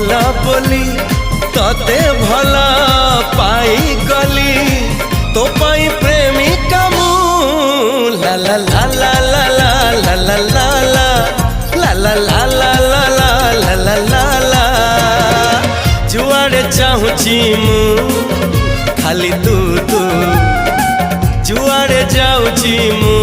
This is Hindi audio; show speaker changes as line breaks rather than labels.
भला बोली तते भला पाई गली तो पाई प्रेमिका मु ला ला ला ला ला ला ला ला ला ला ला ला ला ला ला ला ला जुआड़े चाहूची मु खाली तू तू जुआड़े जाऊची मु।